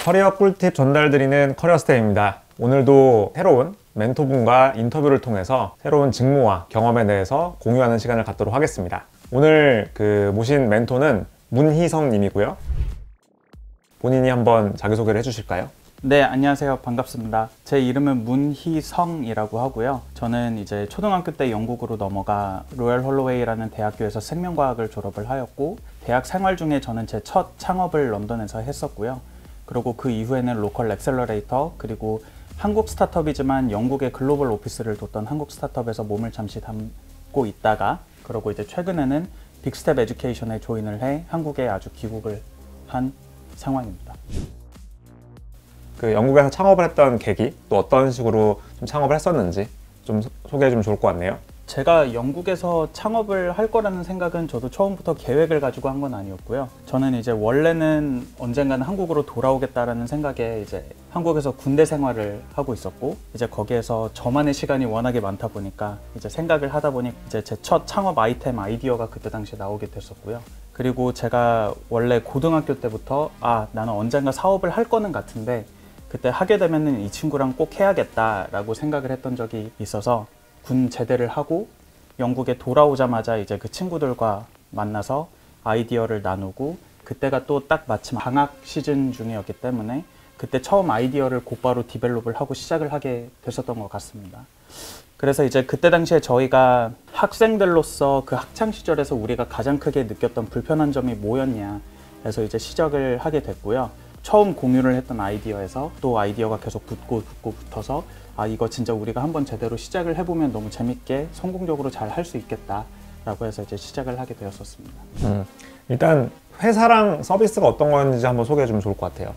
커리어 꿀팁 전달드리는 커리어스텝입니다. 오늘도 새로운 멘토분과 인터뷰를 통해서 새로운 직무와 경험에 대해서 공유하는 시간을 갖도록 하겠습니다. 오늘 모신 멘토는 문희성 님이고요. 본인이 한번 자기소개를 해주실까요? 네, 안녕하세요. 반갑습니다. 제 이름은 문희성이라고 하고요. 저는 이제 초등학교 때 영국으로 넘어가 로열 홀로웨이라는 대학교에서 생명과학을 졸업을 하였고, 대학 생활 중에 저는 제 첫 창업을 런던에서 했었고요. 그리고 그 이후에는 로컬 엑셀러레이터, 그리고 한국 스타트업이지만 영국의 글로벌 오피스를 뒀던 한국 스타트업에서 몸을 잠시 담고 있다가, 그리고 이제 최근에는 빅스텝 에듀케이션에 조인을 해 한국에 아주 귀국을 한 상황입니다. 영국에서 창업을 했던 계기, 또 어떤 식으로 좀 창업을 했었는지 좀 소개해 주면 좋을 것 같네요. 제가 영국에서 창업을 할 거라는 생각은 저도 처음부터 계획을 가지고 한 건 아니었고요. 저는 이제 원래는 언젠가는 한국으로 돌아오겠다라는 생각에 이제 한국에서 군대 생활을 하고 있었고, 이제 거기에서 저만의 시간이 워낙에 많다 보니까 이제 생각을 하다 보니 이제 제 첫 창업 아이디어가 그때 당시에 나오게 됐었고요. 그리고 제가 원래 고등학교 때부터 나는 언젠가 사업을 할 거는 같은데 그때 하게 되면은 이 친구랑 꼭 해야겠다라고 생각을 했던 적이 있어서 군 제대를 하고 영국에 돌아오자마자 이제 그 친구들과 만나서 아이디어를 나누고, 그때가 또 딱 마침 방학 시즌 중이었기 때문에 그때 처음 아이디어를 곧바로 디벨롭을 하고 시작을 하게 됐었던 것 같습니다. 그래서 이제 그때 당시에 저희가 학생들로서 그 학창 시절에서 우리가 가장 크게 느꼈던 불편한 점이 뭐였냐 해서 이제 시작을 하게 됐고요. 처음 공유를 했던 아이디어에서 또 아이디어가 계속 붙어서 이거 진짜 우리가 한번 제대로 시작을 해보면 너무 재밌게 성공적으로 잘 할 수 있겠다 라고 해서 이제 시작을 하게 되었었습니다. 일단 회사랑 서비스가 어떤 건지 한번 소개해 주면 좋을 것 같아요.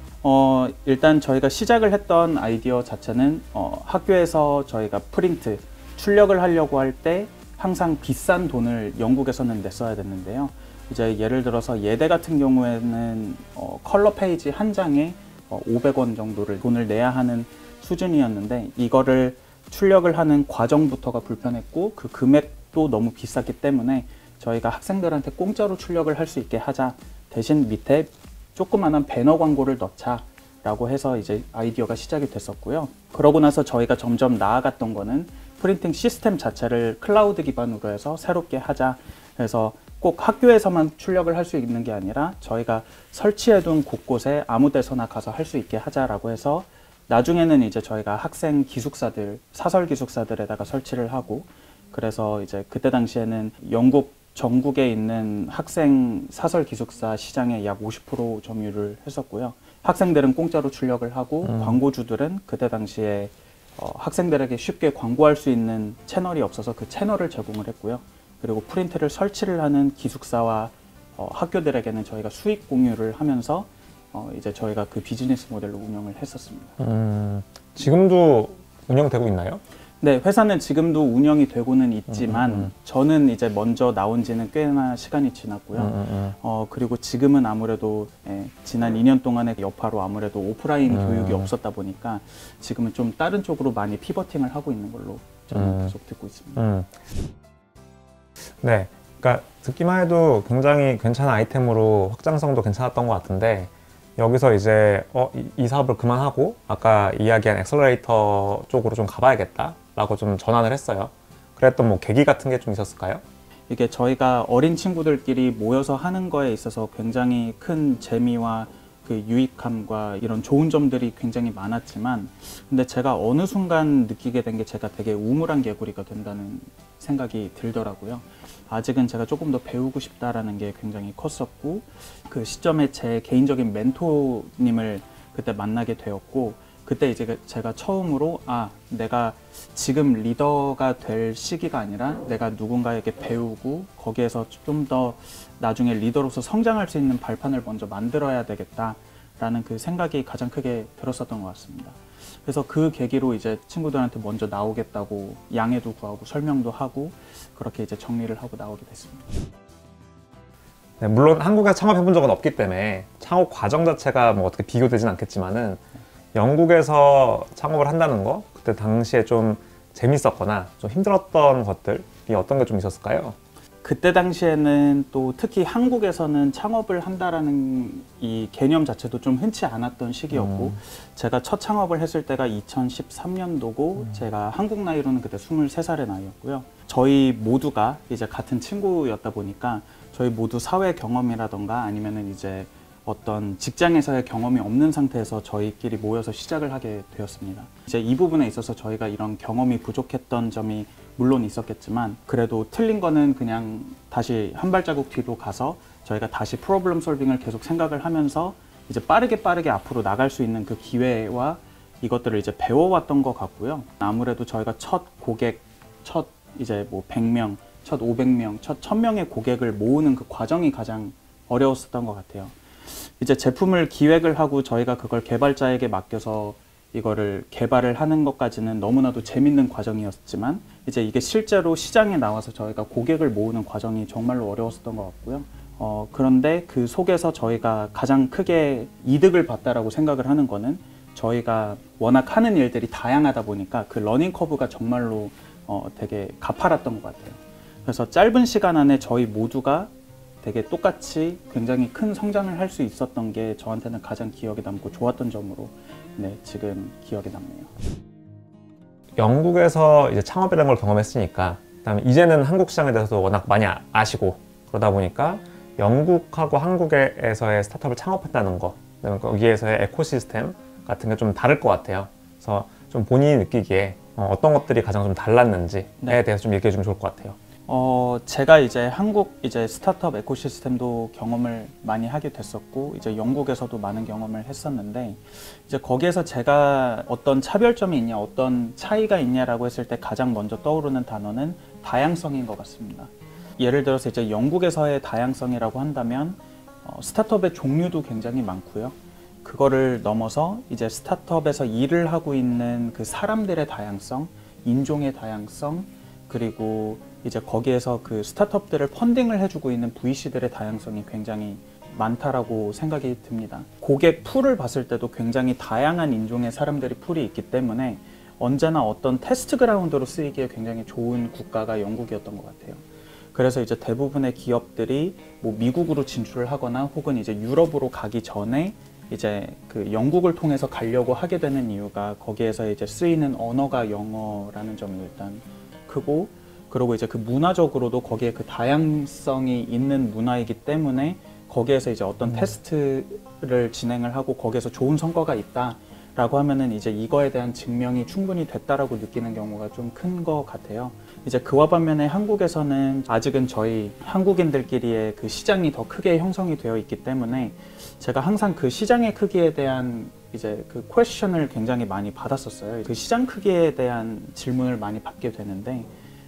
일단 저희가 시작을 했던 아이디어 자체는 학교에서 저희가 프린트, 출력을 하려고 할 때 항상 비싼 돈을 영국에서는 냈어야 됐는데요. 이제 예를 들어서 예대 같은 경우에는 컬러 페이지 한 장에 500원 정도를 돈을 내야 하는 수준이었는데, 이거를 출력을 하는 과정부터가 불편했고 그 금액도 너무 비쌌기 때문에 저희가 학생들한테 공짜로 출력을 할 수 있게 하자, 대신 밑에 조그만한 배너 광고를 넣자 라고 해서 이제 아이디어가 시작이 됐었고요. 그러고 나서 저희가 점점 나아갔던 거는 프린팅 시스템 자체를 클라우드 기반으로 해서 새롭게 하자 해서 꼭 학교에서만 출력을 할 수 있는 게 아니라 저희가 설치해둔 곳곳에 아무 데서나 가서 할 수 있게 하자라고 해서 나중에는 이제 저희가 학생 기숙사들, 사설 기숙사들에다가 설치를 하고, 그래서 이제 그때 당시에는 영국 전국에 있는 학생 사설 기숙사 시장의 약 50% 점유를 했었고요. 학생들은 공짜로 출력을 하고 광고주들은 그때 당시에 학생들에게 쉽게 광고할 수 있는 채널이 없어서 그 채널을 제공을 했고요. 그리고 프린트를 설치를 하는 기숙사와 학교들에게는 저희가 수익 공유를 하면서 이제 저희가 그 비즈니스 모델로 운영을 했었습니다. 지금도 운영되고 있나요? 네, 회사는 지금도 운영이 되고는 있지만 저는 이제 먼저 나온 지는 꽤나 시간이 지났고요. 그리고 지금은 아무래도 지난 2년 동안의 여파로 아무래도 오프라인 교육이 없었다 보니까 지금은 좀 다른 쪽으로 많이 피버팅을 하고 있는 걸로 저는 계속 듣고 있습니다. 네, 그러니까 듣기만 해도 굉장히 괜찮은 아이템으로 확장성도 괜찮았던 것 같은데, 여기서 이제 이 사업을 그만하고 아까 이야기한 엑셀러레이터 쪽으로 좀 가봐야겠다 라고 좀 전환을 했어요. 그랬던 뭐 계기 같은 게 좀 있었을까요? 이게 저희가 어린 친구들끼리 모여서 하는 거에 있어서 굉장히 큰 재미와 그 유익함과 이런 좋은 점들이 굉장히 많았지만, 근데 제가 어느 순간 느끼게 된 게 제가 되게 우물한 개구리가 된다는 생각이 들더라고요. 아직은 제가 조금 더 배우고 싶다라는 게 굉장히 컸었고, 그 시점에 제 개인적인 멘토님을 그때 만나게 되었고, 그때 이제 제가 처음으로 내가 지금 리더가 될 시기가 아니라 내가 누군가에게 배우고 거기에서 좀 더 나중에 리더로서 성장할 수 있는 발판을 먼저 만들어야 되겠다라는 그 생각이 가장 크게 들었었던 것 같습니다. 그래서 그 계기로 이제 친구들한테 먼저 나오겠다고 양해도 구하고 설명도 하고 그렇게 이제 정리를 하고 나오게 됐습니다. 네, 물론 한국에서 창업해 본 적은 없기 때문에 창업 과정 자체가 뭐 어떻게 비교되진 않겠지만은, 영국에서 창업을 한다는 거, 그때 당시에 좀 재밌었거나 좀 힘들었던 것들이 어떤 게 좀 있었을까요? 그때 당시에는 또 특히 한국에서는 창업을 한다라는 이 개념 자체도 좀 흔치 않았던 시기였고 제가 첫 창업을 했을 때가 2013년도고 제가 한국 나이로는 그때 23살의 나이였고요. 저희 모두가 이제 같은 친구였다 보니까 저희 모두 사회 경험이라던가 아니면은 이제 어떤 직장에서의 경험이 없는 상태에서 저희끼리 모여서 시작을 하게 되었습니다. 이제 이 부분에 있어서 저희가 이런 경험이 부족했던 점이 물론 있었겠지만 그래도 틀린 거는 그냥 다시 한 발자국 뒤로 가서 저희가 다시 프로블럼 솔빙을 계속 생각을 하면서 이제 빠르게 앞으로 나갈 수 있는 그 기회와 이것들을 이제 배워왔던 것 같고요. 아무래도 저희가 첫 고객, 첫 이제 뭐 100명, 첫 500명, 첫 1000명의 고객을 모으는 그 과정이 가장 어려웠었던 것 같아요. 이제 제품을 기획을 하고 저희가 그걸 개발자에게 맡겨서 이거를 개발을 하는 것까지는 너무나도 재밌는 과정이었지만 이제 이게 실제로 시장에 나와서 저희가 고객을 모으는 과정이 정말로 어려웠었던 것 같고요. 그런데 그 속에서 저희가 가장 크게 이득을 봤다라고 생각을 하는 거는 저희가 워낙 하는 일들이 다양하다 보니까 그 러닝 커브가 정말로 되게 가파랐던 것 같아요. 그래서 짧은 시간 안에 저희 모두가 되게 똑같이 굉장히 큰 성장을 할 수 있었던 게 저한테는 가장 기억에 남고 좋았던 점으로 네, 지금 기억에 남네요. 영국에서 이제 창업이라는 걸 경험했으니까 그다음에 이제는 한국 시장에 대해서도 워낙 많이 아시고 그러다 보니까 영국하고 한국에서의 스타트업을 창업한다는 거 그다음에 거기에서의 에코시스템 같은 게 좀 다를 것 같아요. 그래서 좀 본인이 느끼기에 어떤 것들이 가장 좀 달랐는지에 네. 대해서 좀 얘기해 주면 좋을 것 같아요. 제가 이제 한국 이제 스타트업 에코시스템도 경험을 많이 하게 됐었고 이제 영국에서도 많은 경험을 했었는데 이제 거기에서 제가 어떤 차별점이 있냐 어떤 차이가 있냐라고 했을 때 가장 먼저 떠오르는 단어는 다양성인 것 같습니다. 예를 들어서 이제 영국에서의 다양성이라고 한다면 스타트업의 종류도 굉장히 많고요. 그거를 넘어서 이제 스타트업에서 일을 하고 있는 그 사람들의 다양성, 인종의 다양성, 그리고 이제 거기에서 그 스타트업들을 펀딩을 해주고 있는 VC들의 다양성이 굉장히 많다라고 생각이 듭니다. 고객 풀을 봤을 때도 굉장히 다양한 인종의 사람들이 풀이 있기 때문에 언제나 어떤 테스트 그라운드로 쓰이기에 굉장히 좋은 국가가 영국이었던 것 같아요. 그래서 이제 대부분의 기업들이 뭐 미국으로 진출을 하거나 혹은 이제 유럽으로 가기 전에 이제 그 영국을 통해서 가려고 하게 되는 이유가 거기에서 이제 쓰이는 언어가 영어라는 점이 일단 크고 그리고 이제 그 문화적으로도 거기에 그 다양성이 있는 문화이기 때문에 거기에서 이제 어떤 테스트를 진행을 하고 거기에서 좋은 성과가 있다라고 하면은 이제 이거에 대한 증명이 충분히 됐다라고 느끼는 경우가 좀 큰 것 같아요. 이제 그와 반면에 한국에서는 아직은 저희 한국인들끼리의 그 시장이 더 크게 형성이 되어 있기 때문에 제가 항상 그 시장의 크기에 대한 이제 그 퀘스천을 굉장히 많이 받았었어요. 그 시장 크기에 대한 질문을 많이 받게 되는데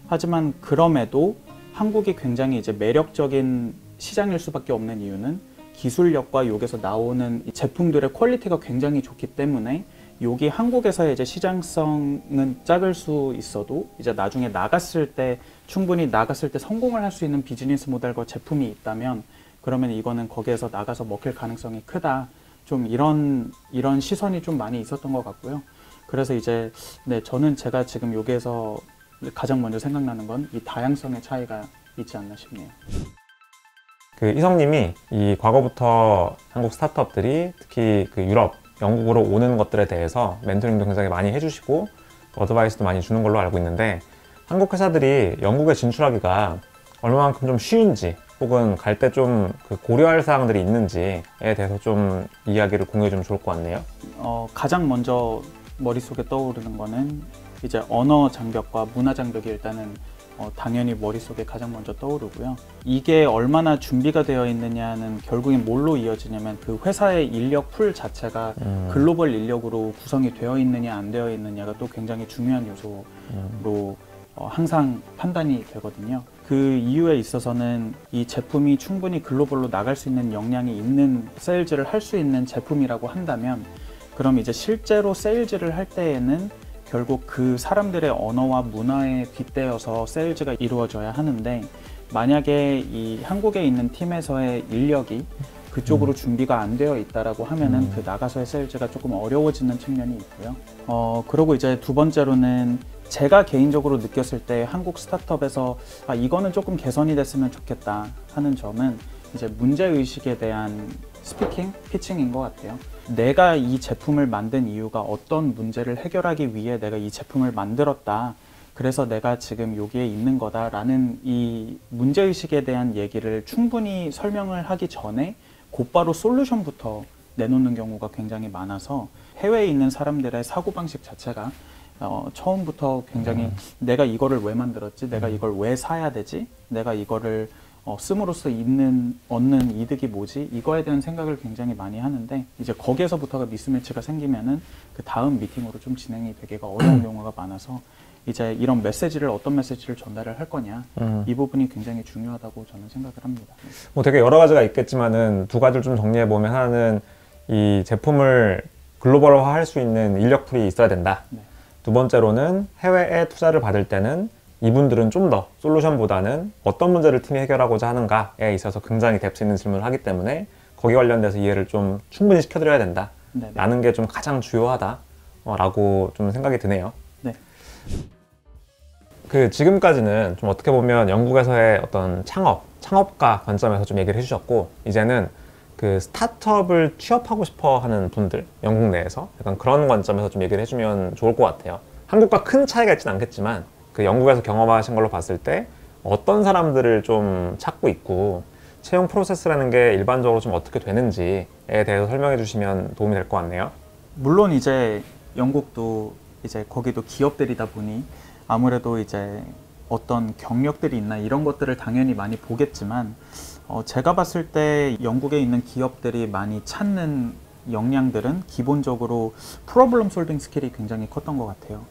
하지만 그럼에도 한국이 굉장히 이제 매력적인 시장일 수밖에 없는 이유는 기술력과 여기서 나오는 이 제품들의 퀄리티가 굉장히 좋기 때문에 여기 한국에서의 이제 시장성은 작을 수 있어도 이제 나중에 나갔을 때 충분히 나갔을 때 성공을 할 수 있는 비즈니스 모델과 제품이 있다면 그러면 이거는 거기에서 나가서 먹힐 가능성이 크다. 좀 이런 시선이 좀 많이 있었던 것 같고요. 그래서 이제 네, 저는 제가 지금 여기에서 가장 먼저 생각나는 건 이 다양성의 차이가 있지 않나 싶네요. 그 이성님이 이 과거부터 한국 스타트업들이 특히 그 유럽, 영국으로 오는 것들에 대해서 멘토링도 굉장히 많이 해주시고 어드바이스도 많이 주는 걸로 알고 있는데 한국 회사들이 영국에 진출하기가 얼마만큼 좀 쉬운지 혹은 갈 때 좀 그 고려할 사항들이 있는지에 대해서 좀 이야기를 공유해 주면 좋을 것 같네요. 가장 먼저 머릿속에 떠오르는 거는 이제 언어 장벽과 문화 장벽이 일단은 당연히 머릿속에 가장 먼저 떠오르고요. 이게 얼마나 준비가 되어 있느냐는 결국엔 뭘로 이어지냐면 그 회사의 인력 풀 자체가 글로벌 인력으로 구성이 되어 있느냐 안 되어 있느냐가 또 굉장히 중요한 요소로 항상 판단이 되거든요. 그 이유에 있어서는 이 제품이 충분히 글로벌로 나갈 수 있는 역량이 있는 세일즈를 할 수 있는 제품이라고 한다면 그럼 이제 실제로 세일즈를 할 때에는 결국 그 사람들의 언어와 문화에 빗대어서 세일즈가 이루어져야 하는데 만약에 이 한국에 있는 팀에서의 인력이 그쪽으로 준비가 안 되어 있다라고 하면은 그 나가서의 세일즈가 조금 어려워지는 측면이 있고요. 그리고 이제 두 번째로는 제가 개인적으로 느꼈을 때 한국 스타트업에서 이거는 조금 개선이 됐으면 좋겠다 하는 점은 이제 문제의식에 대한 스피킹, 피칭인 것 같아요. 내가 이 제품을 만든 이유가 어떤 문제를 해결하기 위해 내가 이 제품을 만들었다. 그래서 내가 지금 여기에 있는 거다라는 이 문제의식에 대한 얘기를 충분히 설명을 하기 전에 곧바로 솔루션부터 내놓는 경우가 굉장히 많아서 해외에 있는 사람들의 사고방식 자체가 처음부터 굉장히 내가 이거를 왜 만들었지? 내가 이걸 왜 사야 되지? 내가 이거를 씀으로써 얻는 이득이 뭐지? 이거에 대한 생각을 굉장히 많이 하는데 이제 거기에서부터가 미스매치가 생기면은 그 다음 미팅으로 좀 진행이 되기가 어려운 경우가 많아서 이제 이런 메시지를 어떤 메시지를 전달을 할 거냐 이 부분이 굉장히 중요하다고 저는 생각을 합니다. 뭐 되게 여러 가지가 있겠지만은 두 가지를 좀 정리해 보면 하나는 이 제품을 글로벌화 할 수 있는 인력풀이 있어야 된다. 네. 두 번째로는 해외에 투자를 받을 때는 이분들은 좀 더 솔루션보다는 어떤 문제를 팀이 해결하고자 하는가에 있어서 굉장히 뎁스 있는 질문을 하기 때문에 거기 관련돼서 이해를 좀 충분히 시켜드려야 된다. 네네. 라는 게 좀 가장 주요하다 라고 좀 생각이 드네요. 네. 그 지금까지는 좀 어떻게 보면 영국에서의 어떤 창업가 관점에서 좀 얘기를 해주셨고 이제는 그 스타트업을 취업하고 싶어 하는 분들 영국 내에서 약간 그런 관점에서 좀 얘기를 해주면 좋을 것 같아요. 한국과 큰 차이가 있진 않겠지만 그 영국에서 경험하신 걸로 봤을 때 어떤 사람들을 좀 찾고 있고 채용 프로세스라는 게 일반적으로 좀 어떻게 되는지에 대해서 설명해 주시면 도움이 될 것 같네요. 물론 이제 영국도 이제 거기도 기업들이다 보니 아무래도 이제 어떤 경력들이 있나 이런 것들을 당연히 많이 보겠지만 제가 봤을 때 영국에 있는 기업들이 많이 찾는 역량들은 기본적으로 프로블럼 솔빙 스킬이 굉장히 컸던 것 같아요.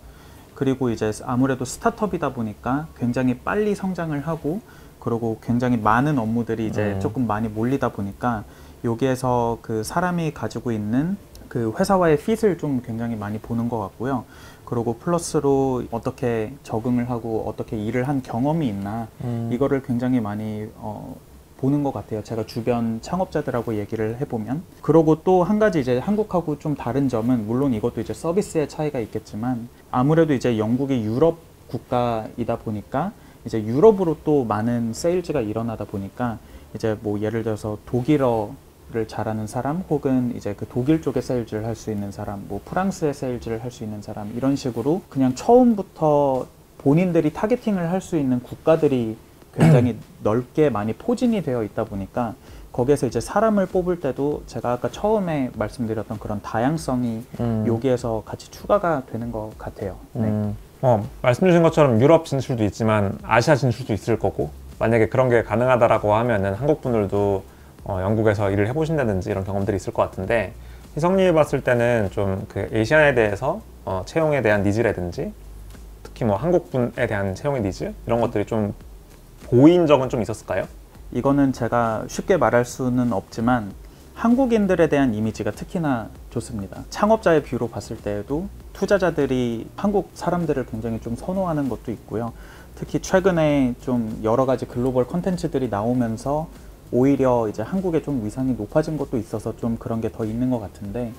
그리고 이제 아무래도 스타트업이다 보니까 굉장히 빨리 성장을 하고 그리고 굉장히 많은 업무들이 이제 조금 많이 몰리다 보니까 여기에서 그 사람이 가지고 있는 그 회사와의 핏을 좀 굉장히 많이 보는 것 같고요. 그리고 플러스로 어떻게 적응을 하고 어떻게 일을 한 경험이 있나 이거를 굉장히 많이 보는 것 같아요. 제가 주변 창업자들하고 얘기를 해보면. 그러고 또 한 가지 이제 한국하고 좀 다른 점은 물론 이것도 이제 서비스의 차이가 있겠지만 아무래도 이제 영국이 유럽 국가이다 보니까 이제 유럽으로 또 많은 세일즈가 일어나다 보니까 이제 뭐 예를 들어서 독일어를 잘하는 사람 혹은 이제 그 독일 쪽에 세일즈를 할 수 있는 사람 뭐 프랑스의 세일즈를 할 수 있는 사람 이런 식으로 그냥 처음부터 본인들이 타겟팅을 할 수 있는 국가들이 굉장히 넓게 많이 포진이 되어 있다 보니까 거기에서 이제 사람을 뽑을 때도 제가 아까 처음에 말씀드렸던 그런 다양성이 여기에서 같이 추가가 되는 것 같아요. 네. 말씀 주신 것처럼 유럽 진출도 있지만 아시아 진출도 있을 거고 만약에 그런 게 가능하다라고 하면은 한국 분들도 영국에서 일을 해보신다든지 이런 경험들이 있을 것 같은데 희성님이 봤을 때는 좀 그 아시안에 대해서 채용에 대한 니즈라든지 특히 뭐 한국 분에 대한 채용의 니즈 이런 것들이 좀 보인 적은 좀 있었을까요? 이거는 제가 쉽게 말할 수는 없지만 한국인들에 대한 이미지가 특히나 좋습니다. 창업자의 뷰로 봤을 때에도 투자자들이 한국 사람들을 굉장히 좀 선호하는 것도 있고요. 특히 최근에 좀 여러 가지 글로벌 콘텐츠들이 나오면서 오히려 이제 한국의 좀 위상이 높아진 것도 있어서 좀 그런 게 더 있는 것 같은데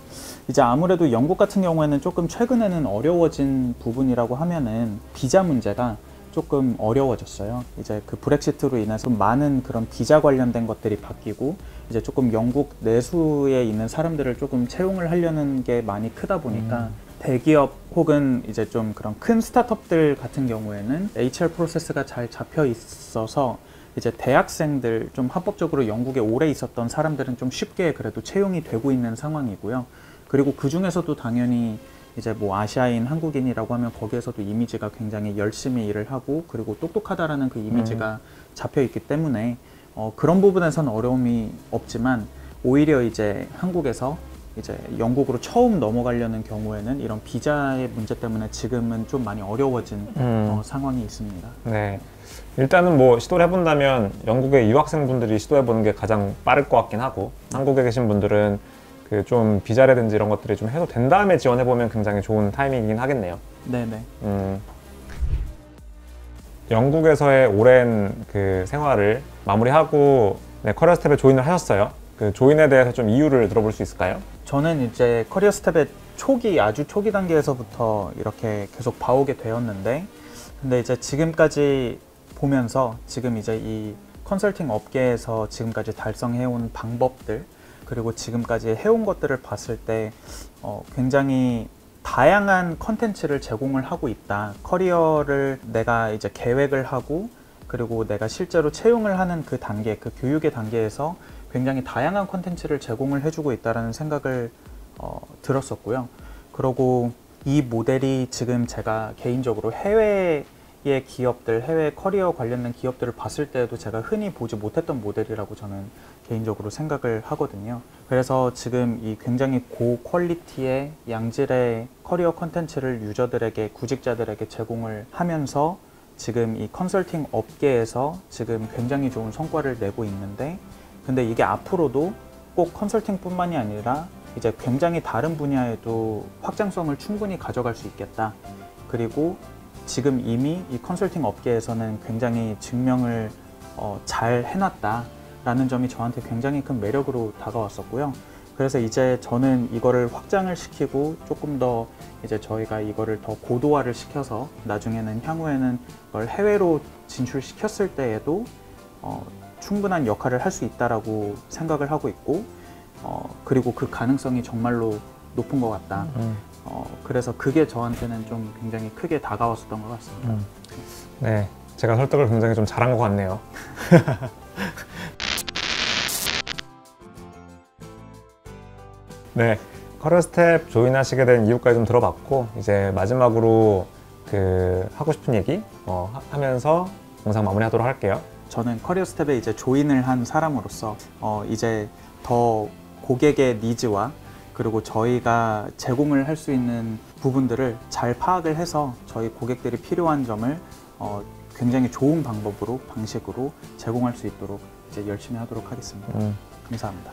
이제 아무래도 영국 같은 경우에는 조금 최근에는 어려워진 부분이라고 하면은 비자 문제가 조금 어려워졌어요. 이제 그 브렉시트로 인해서 많은 그런 비자 관련된 것들이 바뀌고 이제 조금 영국 내수에 있는 사람들을 조금 채용을 하려는 게 많이 크다 보니까 대기업 혹은 이제 좀 그런 큰 스타트업들 같은 경우에는 HR 프로세스가 잘 잡혀 있어서 이제 대학생들 좀 합법적으로 영국에 오래 있었던 사람들은 좀 쉽게 그래도 채용이 되고 있는 상황이고요. 그리고 그 중에서도 당연히 이제 뭐 아시아인 한국인이라고 하면 거기에서도 이미지가 굉장히 열심히 일을 하고 그리고 똑똑하다라는 그 이미지가 잡혀 있기 때문에 그런 부분에서는 어려움이 없지만 오히려 이제 한국에서 이제 영국으로 처음 넘어가려는 경우에는 이런 비자의 문제 때문에 지금은 좀 많이 어려워진 상황이 있습니다. 네. 일단은 뭐 시도를 해본다면 영국의 유학생분들이 시도해보는 게 가장 빠를 것 같긴 하고 한국에 계신 분들은 그 좀 비자라든지 이런 것들이 좀 해도 된 다음에 지원해보면 굉장히 좋은 타이밍이긴 하겠네요. 네네. 영국에서의 오랜 그 생활을 마무리하고 커리어 스텝에 조인을 하셨어요. 그 조인에 대해서 좀 이유를 들어볼 수 있을까요? 저는 이제 커리어 스텝에 아주 초기 단계에서부터 이렇게 계속 봐오게 되었는데, 근데 이제 지금까지 보면서 지금 이제 이 컨설팅 업계에서 지금까지 달성해온 방법들, 그리고 지금까지 해온 것들을 봤을 때 굉장히 다양한 컨텐츠를 제공을 하고 있다. 커리어를 내가 이제 계획을 하고, 그리고 내가 실제로 채용을 하는 그 단계, 그 교육의 단계에서 굉장히 다양한 컨텐츠를 제공을 해주고 있다는 생각을 들었었고요. 그리고 이 모델이 지금 제가 개인적으로 해외의 기업들, 해외 커리어 관련된 기업들을 봤을 때에도 제가 흔히 보지 못했던 모델이라고 저는 개인적으로 생각을 하거든요. 그래서 지금 이 굉장히 고퀄리티의 양질의 커리어 컨텐츠를 유저들에게, 구직자들에게 제공을 하면서 지금 이 컨설팅 업계에서 지금 굉장히 좋은 성과를 내고 있는데, 근데 이게 앞으로도 꼭 컨설팅뿐만이 아니라 이제 굉장히 다른 분야에도 확장성을 충분히 가져갈 수 있겠다. 그리고 지금 이미 이 컨설팅 업계에서는 굉장히 증명을 잘 해놨다라는 점이 저한테 굉장히 큰 매력으로 다가왔었고요. 그래서 이제 저는 이거를 확장을 시키고 조금 더 이제 저희가 이거를 더 고도화를 시켜서 나중에는 향후에는 이걸 해외로 진출시켰을 때에도 충분한 역할을 할 수 있다라고 생각을 하고 있고, 그리고 그 가능성이 정말로 높은 것 같다. 그래서 그게 저한테는 좀 굉장히 크게 다가왔었던 것 같습니다. 네, 제가 설득을 굉장히 좀 잘한 것 같네요. 네, 커리어 스텝 조인하시게 된 이유까지 좀 들어봤고, 이제 마지막으로 그 하고 싶은 얘기 하면서 영상 마무리하도록 할게요. 저는 커리어 스텝에 이제 조인을 한 사람으로서 이제 더 고객의 니즈와 그리고 저희가 제공을 할 수 있는 부분들을 잘 파악을 해서 저희 고객들이 필요한 점을 굉장히 좋은 방식으로 제공할 수 있도록 이제 열심히 하도록 하겠습니다. 감사합니다.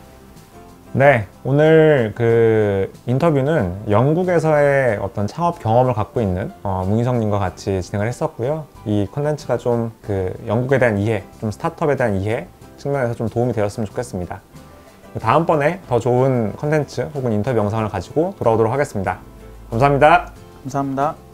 네, 오늘 그 인터뷰는 영국에서의 어떤 창업 경험을 갖고 있는 문희성님과 같이 진행을 했었고요. 이 콘텐츠가 좀 그 영국에 대한 이해, 좀 스타트업에 대한 이해 측면에서 좀 도움이 되었으면 좋겠습니다. 다음번에 더 좋은 콘텐츠 혹은 인터뷰 영상을 가지고 돌아오도록 하겠습니다. 감사합니다. 감사합니다.